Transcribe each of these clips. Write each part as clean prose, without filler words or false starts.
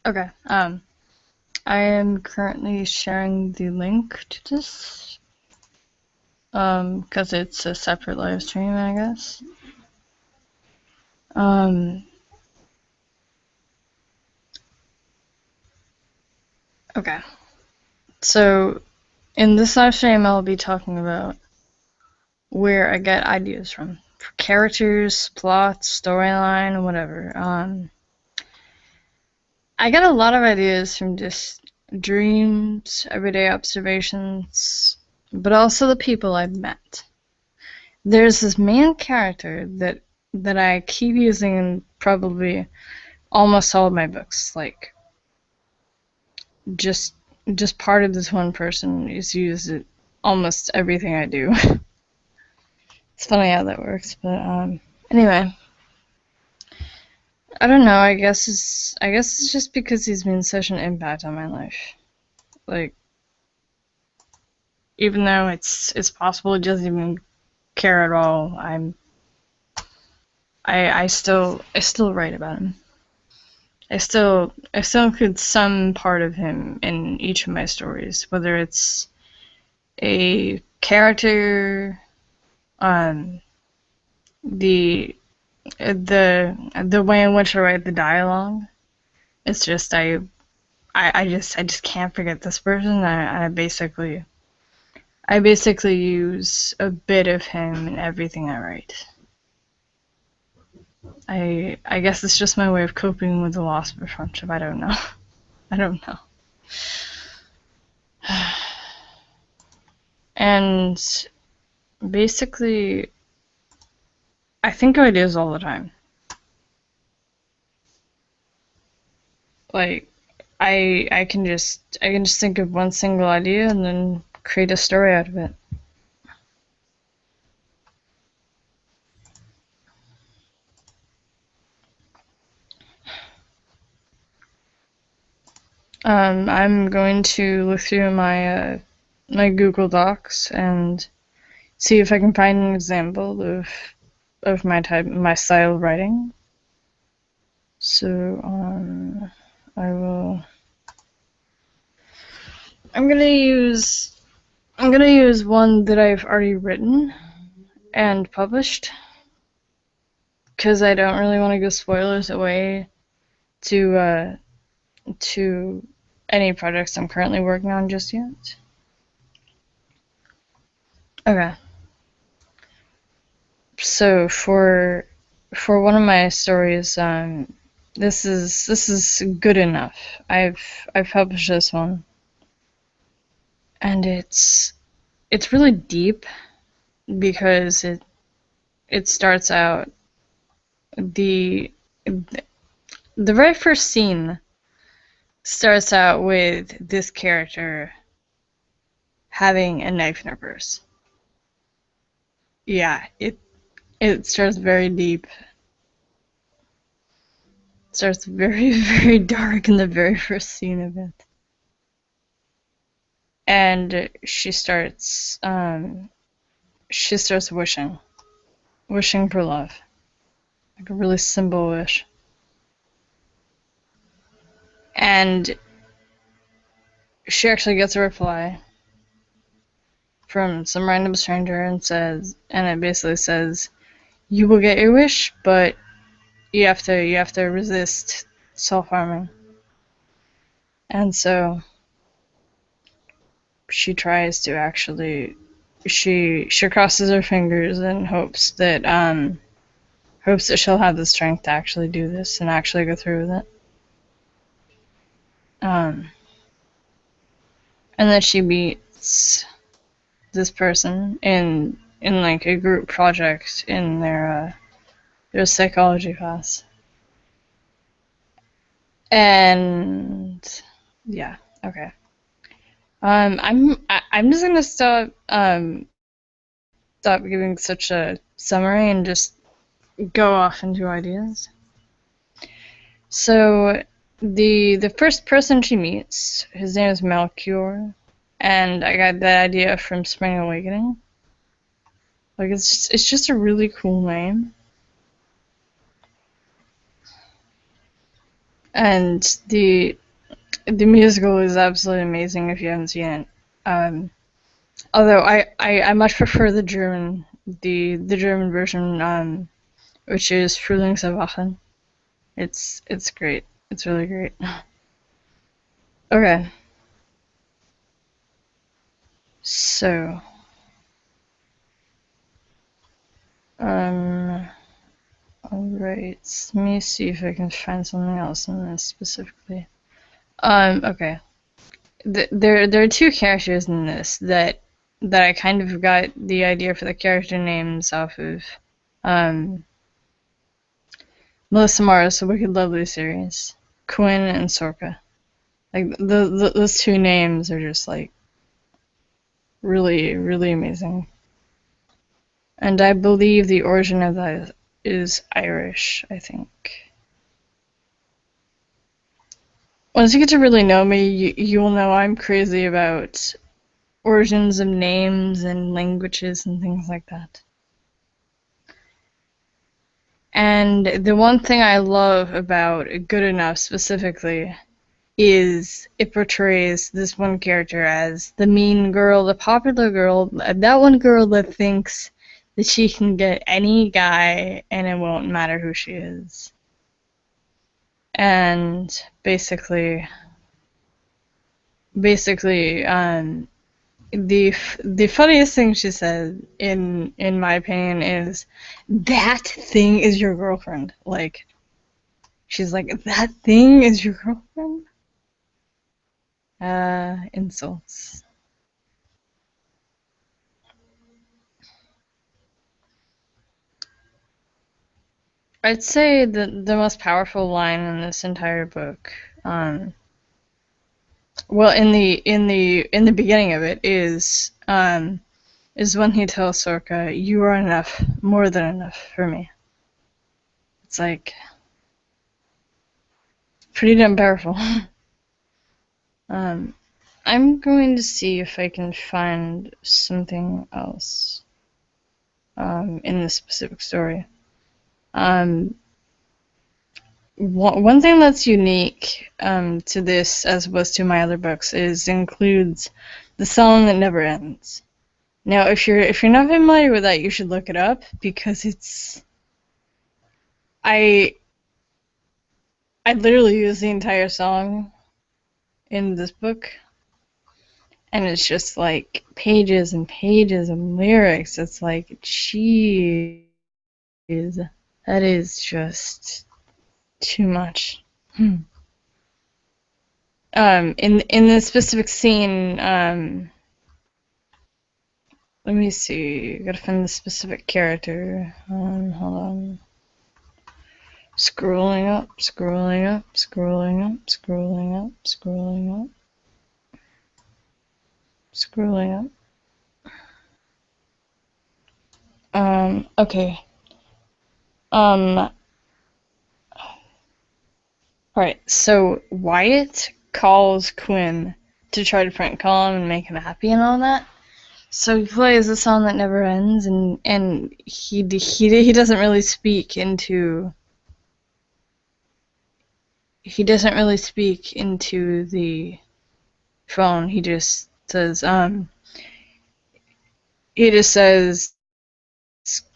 Okay. I am currently sharing the link to this, because it's a separate live stream, I guess. Um, okay. So, in this live stream, I'll be talking about where I get ideas from. For characters, plots, storyline, whatever. I get a lot of ideas from just dreams, everyday observations, but also the people I've met. There's this main character that I keep using in probably almost all of my books. Like just just part of this one person is used in almost everything I do. It's funny how that works, but anyway, I don't know. I guess it's just because he's been such an impact on my life. Like even though it's possible he doesn't even care at all, I still write about him. I still include some part of him in each of my stories, whether it's a character, um, the the way in which I write the dialogue. It's just I just can't forget this person. I basically use a bit of him in everything I write. I guess it's just my way of coping with the loss of a friendship. I don't know. I don't know. And basically, I think of ideas all the time. Like, I can just think of one single idea and then create a story out of it. I'm going to look through my Google Docs and see if I can find an example of my style of writing. So I will. I'm gonna use I'm gonna use one that I've already written and published because I don't really want to give spoilers away to to any projects I'm currently working on just yet. Okay, so for one of my stories, this is good enough. I've published this one, and it's really deep because it starts out the the very first scene starts out with this character having a knife in her purse. Yeah, it starts very deep. It starts very very dark in the very first scene of it. And she starts wishing for love. Like a really simple wish. And she actually gets a reply from some random stranger and it basically says, "You will get your wish, but you have to resist self-harming." And so she tries to actually she crosses her fingers and hopes that she'll have the strength to actually do this and actually go through with it. Um, and then she meets this person in like a group project in their psychology class. And yeah, okay. I'm just gonna stop giving such a summary and just go off into ideas. So the first person she meets, his name is Melchior, and I got that idea from Spring Awakening. Like it's just a really cool name. And the musical is absolutely amazing if you haven't seen it. Although I much prefer the German version, which is Frühlingserwachen. It's great. It's really great. Okay, so um, alright. Let me see if I can find something else in this specifically. Okay. There are two characters in this that I kind of got the idea for the character names off of um Melissa Mars' The Wicked Lovely series. Quinn and Sorka. Like those two names are just like really, really amazing. And I believe the origin of that is Irish, I think. Once you get to really know me, you'll know I'm crazy about origins of names and languages and things like that. And the one thing I love about Good Enough specifically is it portrays this one character as the mean girl, the popular girl, that one girl that thinks that she can get any guy and it won't matter who she is. And basically, the funniest thing she said, in my opinion, is that thing is your girlfriend. Like, she's like, that thing is your girlfriend? Insults. I'd say the most powerful line in this entire book, well, in the beginning of it is when he tells Sorka, "You are enough, more than enough for me." It's like pretty damn powerful. um, I'm going to see if I can find something else in this specific story. Um, one thing that's unique to this, as opposed to my other books, is includes the song that never ends. Now, if you're not familiar with that, you should look it up because I I literally use the entire song in this book, and it's just like pages and pages of lyrics. It's like, jeez, that is just too much. In this specific scene, let me see. Gotta find the specific character. Hold on. Scrolling up, scrolling up, scrolling up, scrolling up, scrolling up, scrolling up. Okay. Alright, so Wyatt calls Quinn to try to prank call him and make him happy and all that. So he plays a song that never ends, and he doesn't really speak into the phone. He just says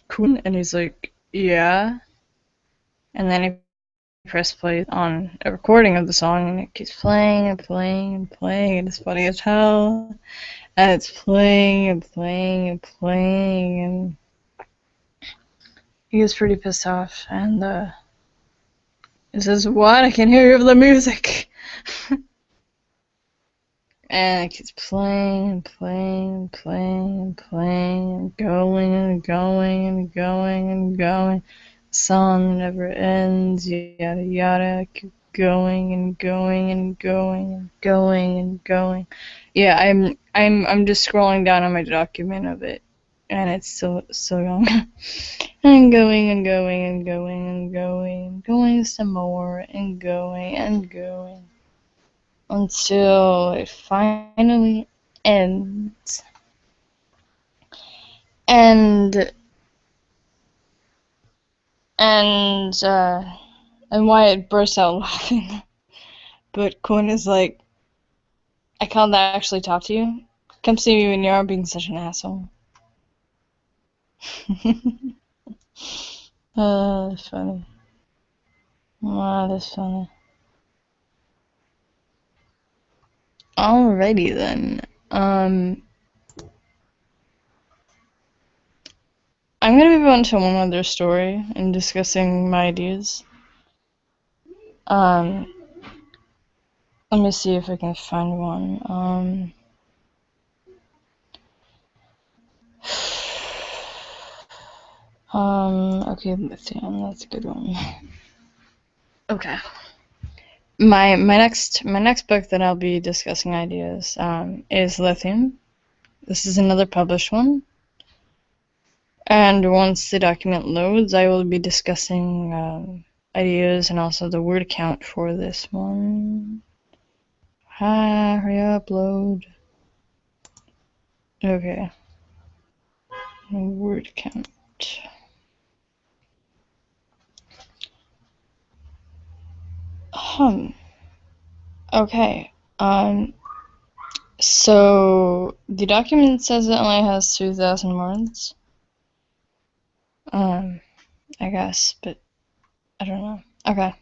Quinn, and he's like, yeah, and then he press play on a recording of the song, and it keeps playing and playing and playing, and it's funny as hell. And it's playing and playing and playing, and he gets pretty pissed off, and he says, "What? I can hear the music." And it keeps playing and playing and playing and playing and going and going and going and going. The song never ends, yada yada. Keep going and going and going and going and going. Yeah, I'm just scrolling down on my document of it, and it's still going. And going and going and going and going and going some more and going and going until it finally ends. And and Wyatt bursts out laughing. but Quinn is like, I can't actually talk to you. Come see me when you aren't being such an asshole. That's funny. That's funny. Alrighty then. I'm gonna move on to one other story and discussing my ideas. Let me see if I can find one. Okay, Lithium, that's a good one. Okay. My next book that I'll be discussing ideas is Lithium. This is another published one. And once the document loads, I will be discussing ideas and also the word count for this one. Hurry up, load. Okay. Word count. Okay. So the document says it only has 2,000 words. I guess, but I don't know. Okay.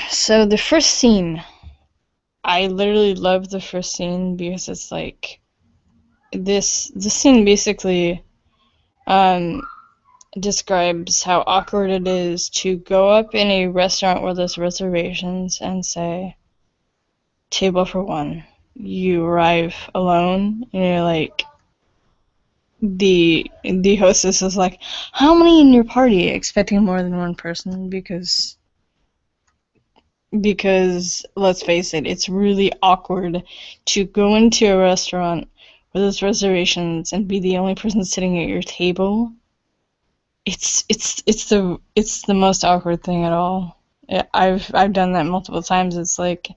So the first scene, I literally love the first scene because it's like this scene basically describes how awkward it is to go up in a restaurant where there's reservations and say, table for one. You arrive alone and you're like, the hostess is like, how many in your party? Expecting more than one person because let's face it, it's really awkward to go into a restaurant where there's reservations and be the only person sitting at your table. It's the most awkward thing at all. I've done that multiple times. It's like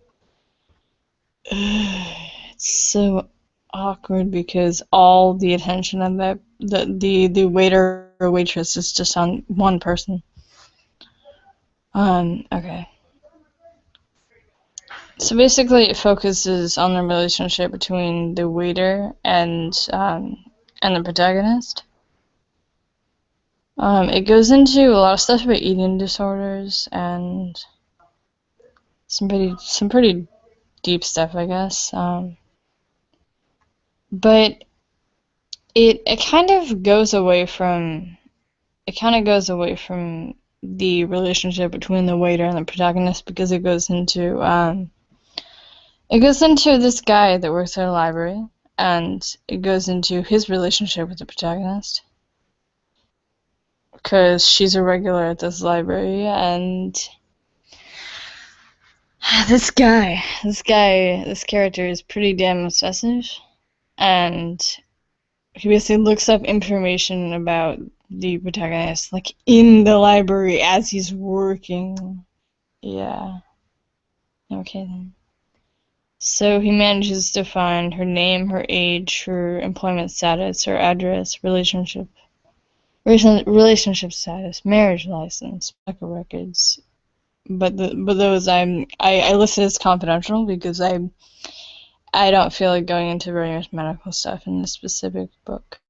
it's so awkward because all the attention of the waiter or waitress is just on one person. Okay. So basically, it focuses on the relationship between the waiter and the protagonist. It goes into a lot of stuff about eating disorders and some pretty deep stuff, I guess. But it kind of goes away from the relationship between the waiter and the protagonist because it goes into this guy that works at a library, and it goes into his relationship with the protagonist because she's a regular at this library, and this character is pretty damn obsessive, and he basically looks up information about the protagonist, like, in the library as he's working. Yeah. Okay, then. So he manages to find her name, her age, her employment status, her address, relationship status, marriage license, medical records. But those I listed as confidential because I don't feel like going into very much medical stuff in this specific book.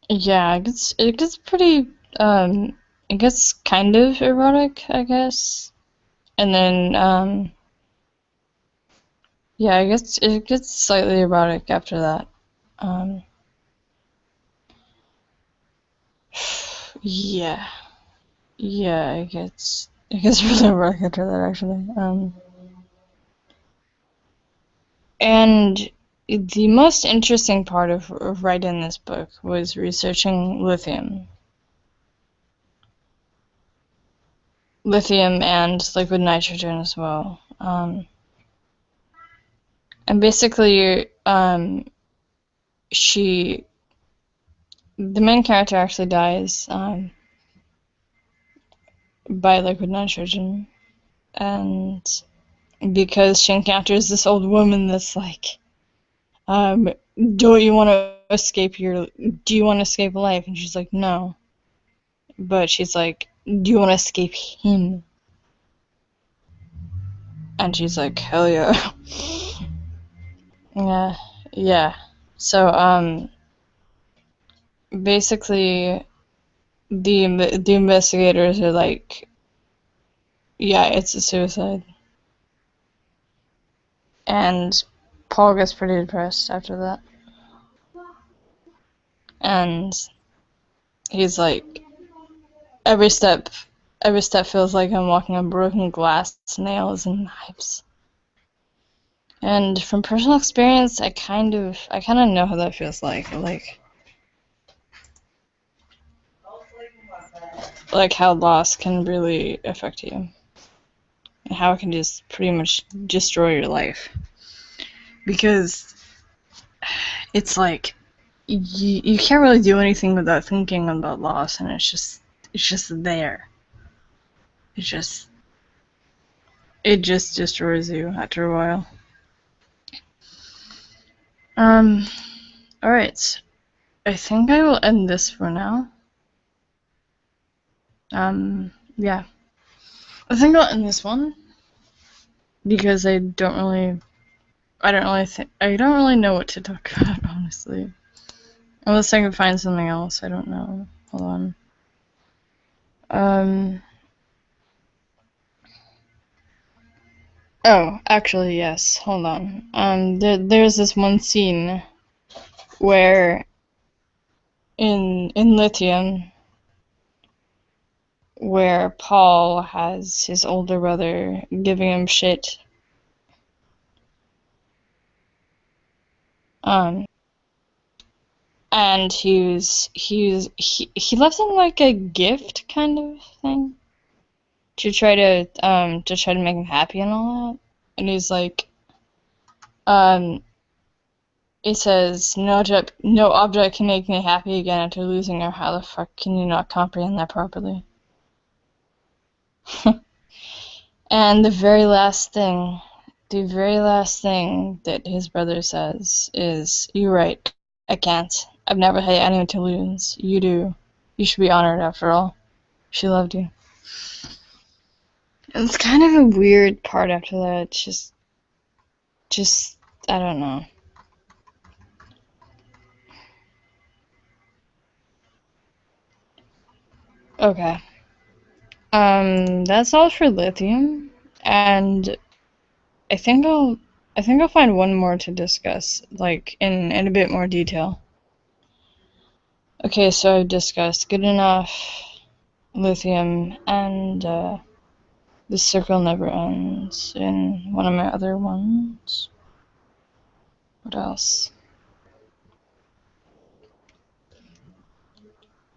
Yeah, it gets pretty it gets kind of erotic, I guess. And then yeah, I guess it gets slightly erotic after that. Yeah. Yeah, it gets really erotic after that, actually. And the most interesting part of writing this book was researching lithium. Lithium and liquid nitrogen as well. And basically, the main character actually dies by liquid nitrogen, and because she encounters this old woman that's like, do you want to escape life? And she's like, no. but she's like, do you want to escape him? And she's like, hell yeah. Yeah, yeah. So, basically, the investigators are like, yeah, it's a suicide. And Paul gets pretty depressed after that. And he's like, every step feels like I'm walking on broken glass, nails, and knives. And from personal experience, I kind of know how that feels like how loss can really affect you, and how it can just pretty much destroy your life. Because it's like you can't really do anything without thinking about loss, and it's just there. It just destroys you after a while. Alright. I think I will end this for now. Yeah. I think I'll end this one because I don't really know what to talk about, honestly. Unless I can find something else, I don't know. Hold on. Oh, actually, yes. Hold on. There's this one scene where in Lithium, where Paul has his older brother giving him shit. And he left him like a gift kind of thing to try to make him happy and all that. And he's like, it says no object can make me happy again after losing her. How the fuck can you not comprehend that properly? And the very last thing that his brother says is, "You're right. I can't. I've never had anyone to lose. You do. You should be honored after all. She loved you." It's kind of a weird part after that. It's just, I don't know. Okay. That's all for Lithium, and I think I'll find one more to discuss, like in a bit more detail. Okay, so I've discussed Good Enough, Lithium, and The Circle Never Ends in one of my other ones. What else?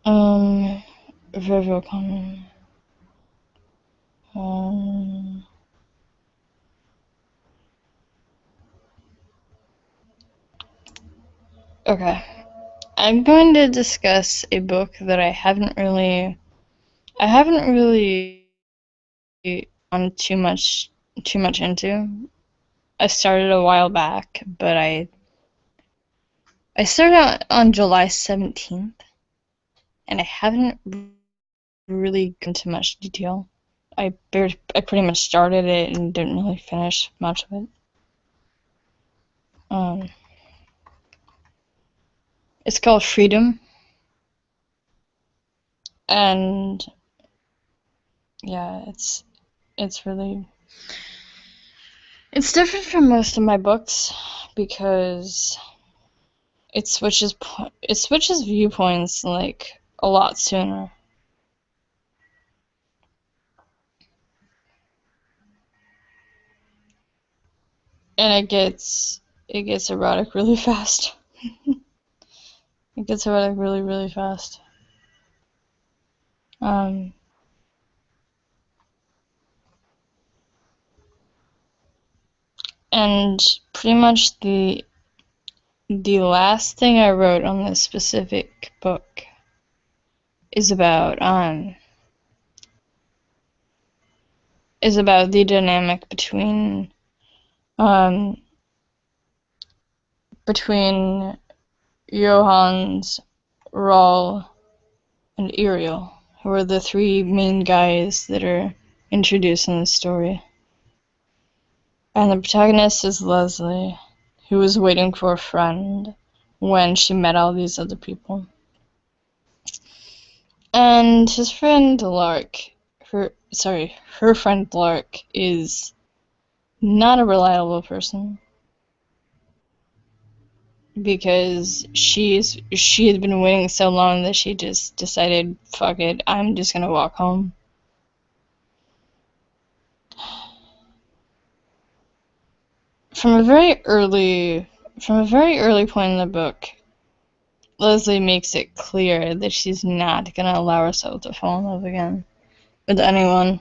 Very welcome. Okay. I'm going to discuss a book that I haven't really gone too much into. I started a while back, but I started out on July 17th, and I haven't really gone into much detail. I pretty much started it and didn't really finish much of it. It's called Freedom, and yeah, it's really, it's different from most of my books because it switches viewpoints like a lot sooner. And it gets erotic really fast. It gets erotic really, really fast. And pretty much the last thing I wrote on this specific book is about the dynamic between Johannes, Raul, and Iriel, who are the three main guys that are introduced in the story. And the protagonist is Leslie, who was waiting for a friend when she met all these other people. And his friend Lark, her friend Lark is not a reliable person because she had been waiting so long that she just decided, fuck it, I'm just gonna walk home. From a very early point in the book, Leslie makes it clear that she's not gonna allow herself to fall in love again with anyone.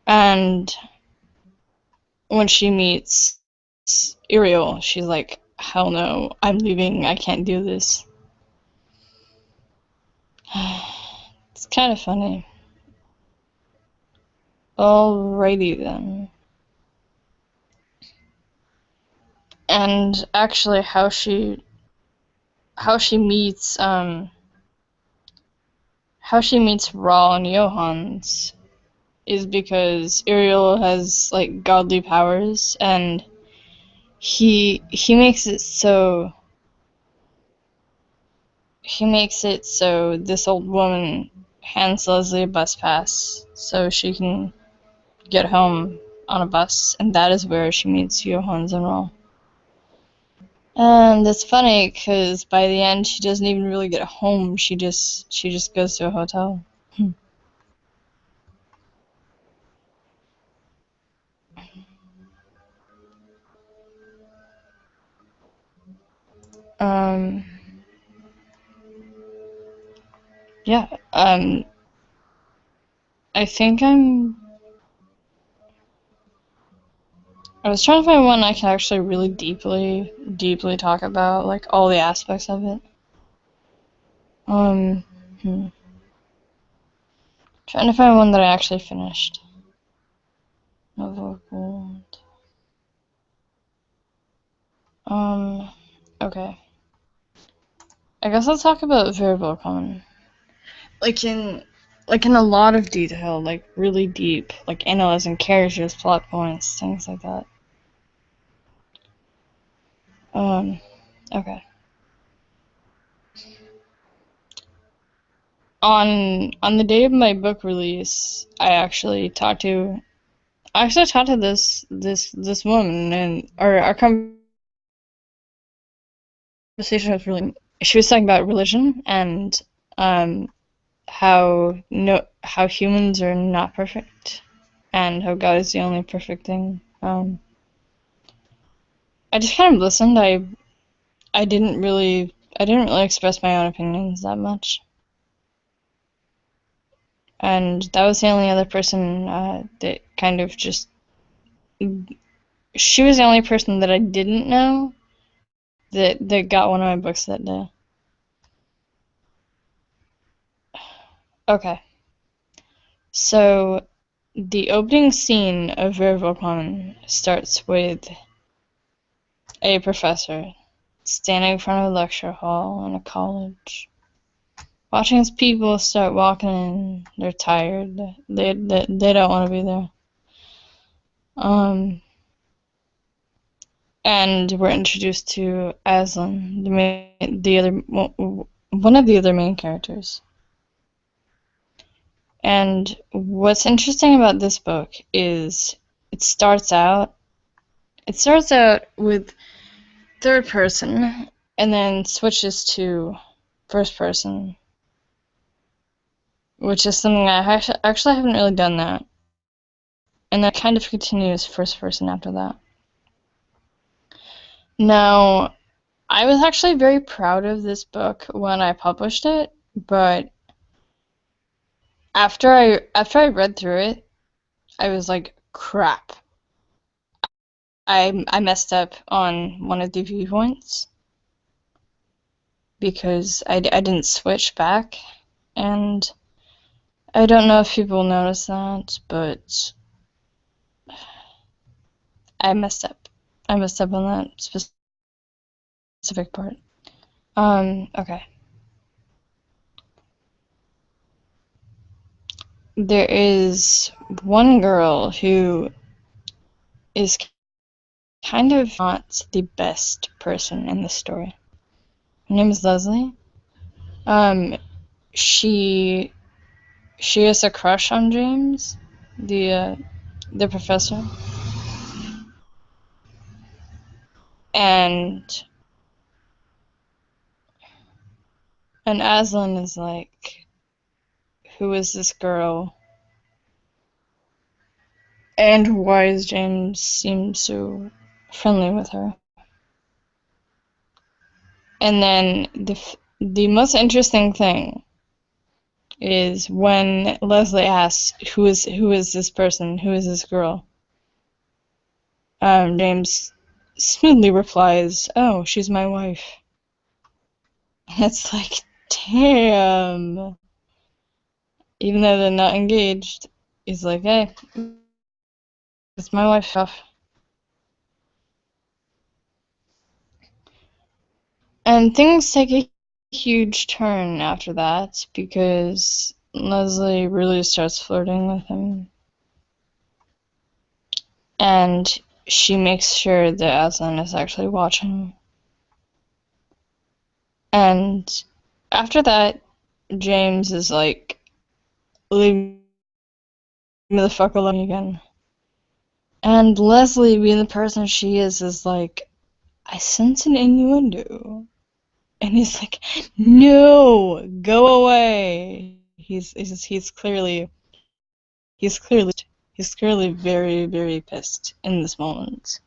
And when she meets Ariel, she's like, hell no, I'm leaving, I can't do this. It's kind of funny. Alrighty then. And actually how she meets Rahl and Johans is because Ariel has like godly powers, and he makes it so this old woman hands Leslie a bus pass so she can get home on a bus, and that is where she meets Johans and Rahl. And it's funny because by the end she doesn't even really get home. She just goes to a hotel. um, yeah. I think I was trying to find one I can actually really deeply talk about, like all the aspects of it. Um, hmm. Trying to find one that I actually finished. Novel Gold. Okay. I guess let's talk about Variable Common. Like in a lot of detail, like really deep, like analyzing characters, plot points, things like that. Okay. On the day of my book release, I actually talked to this woman, and our conversation was really. She was talking about religion and how humans are not perfect and how God is the only perfect thing. I just kind of listened. I didn't really express my own opinions that much, and that was the only other person that kind of just. She was the only person that I didn't know that got one of my books that day. Okay, so the opening scene of Variable Common starts with a professor standing in front of a lecture hall in a college, watching as people start walking in. They're tired. They don't want to be there. And we're introduced to Aslan, one of the other main characters. And what's interesting about this book is it starts out with third person and then switches to first person, which is something I actually haven't really done that. And then kind of continues first person after that. Now, I was actually very proud of this book when I published it, but after I read through it, I was like, crap. I messed up on one of the viewpoints because I didn't switch back, and I don't know if people notice that, but I messed up. I messed up on that specific part. Okay. there is one girl who is kind of not the best person in the story. Her name is Leslie. Um, she has a crush on James, the professor, and Aslan is like, who is this girl? And why does James seem so friendly with her? And then the most interesting thing is when Leslie asks, who is this person? Who is this girl? James smoothly replies, "Oh, she's my wife." And it's like, damn. Even though they're not engaged, he's like, "Hey, it's my wife." And things take a huge turn after that because Leslie really starts flirting with him. And she makes sure that Aslan is actually watching. And after that, James is like, leave me the fuck alone again. And Leslie, being the person she is like, I sense an innuendo. And he's like, no, go away. He's clearly very, very pissed in this moment.